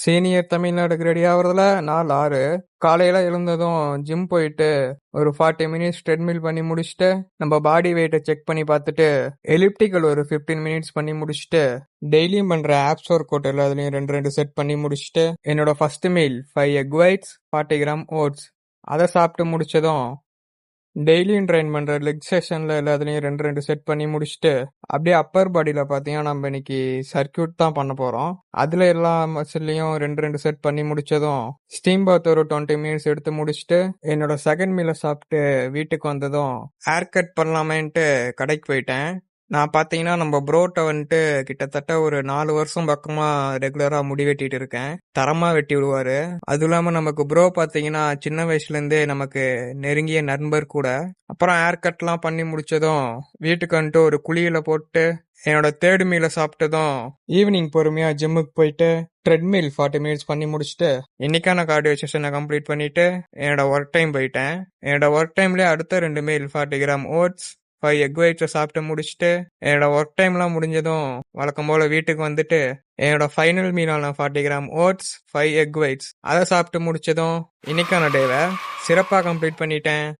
Senior தமிழ்நாடுக்கு ready ஆகுறதுல நாள் 6. காலையில எழுந்ததும் ஜிம் போயிட்டு ஒரு 40 மினிட்ஸ் ட்ரெட்மில் பண்ணி முடிச்சுட்டு நம்ம பாடி வெயிட்டை செக் பண்ணி பார்த்துட்டு எலிப்டிக்கல் ஒரு 15 மினிட்ஸ் பண்ணி முடிச்சுட்டு டெய்லியும் பண்ற ஆப்ஸ் ஒர்க் அவுட் எல்லாத்துலயும் 2 செட் பண்ணி முடிச்சுட்டு என்னோட first meal 5 egg whites 40 gram oats அதை சாப்பிட்டு முடிச்சதும் டெய்லியும் ட்ரைன் பண்ற லெக் செஷன்ல எல்லாத்துலயும் 2 செட் பண்ணி முடிச்சுட்டு அப்படியே அப்பர் பாடியில பாத்தீங்கன்னா நம்ம இன்னைக்கு சர்க்கியூட் தான் பண்ண போறோம். அதுல எல்லா மசில்லையும் 2 செட் பண்ணி முடிச்சதும் ஸ்டீம் பாத் ஒரு 20 மினிட்ஸ் எடுத்து முடிச்சுட்டு என்னோட செகண்ட் மீலை சாப்பிட்டு வீட்டுக்கு வந்ததும் ஹேர் கட் பண்ணலாமேன்ட்டு கடைக்கு போயிட்டேன். நான் பாத்தீங்கன்னா நம்ம ப்ரோட்ட வந்துட்டு கிட்டத்தட்ட ஒரு 4 வருஷம் பக்கமா ரெகுலரா முடி வெட்டிட்டு இருக்கேன். தரமா வெட்டி விடுவாரு. அதுவும் இல்லாம நமக்கு ப்ரோ பாத்தீங்கன்னா சின்ன வயசுல இருந்தே நமக்கு நெருங்கிய நண்பர் கூட. அப்புறம் ஹேர் கட்லாம் பண்ணி முடிச்சதும் வீட்டுக்கு வந்துட்டு ஒரு குளியல போட்டு என்னோட தேர்ட் மீல சாப்பிட்டதும் ஈவினிங் பொறுமையா ஜிம்முக்கு போயிட்டு ட்ரெட்மில் 40 மினிட்ஸ் பண்ணி முடிச்சுட்டு இன்னைக்கான கார்டியோ செஷனை கம்ப்ளீட் பண்ணிட்டு என்னோட ஒர்க் டைம் போயிட்டேன். என்னோட ஒர்க் டைம்ல அடுத்த 2 மீல் 40 கிராம் ஓட்ஸ் 5 எக் ஒயிட்ஸை சாப்பிட்டு முடிச்சுட்டு என்னோட ஒர்க் டைம்லாம் முடிஞ்சதும் வழக்கம் போல வீட்டுக்கு வந்துட்டு என்னோட ஃபைனல் மீலான 40 கிராம் ஓட்ஸ் 5 எக் ஒயிட்ஸ் அதை சாப்பிட்டு முடிச்சதும் இன்னைக்கான டேவை சிறப்பாக கம்ப்ளீட் பண்ணிட்டேன்.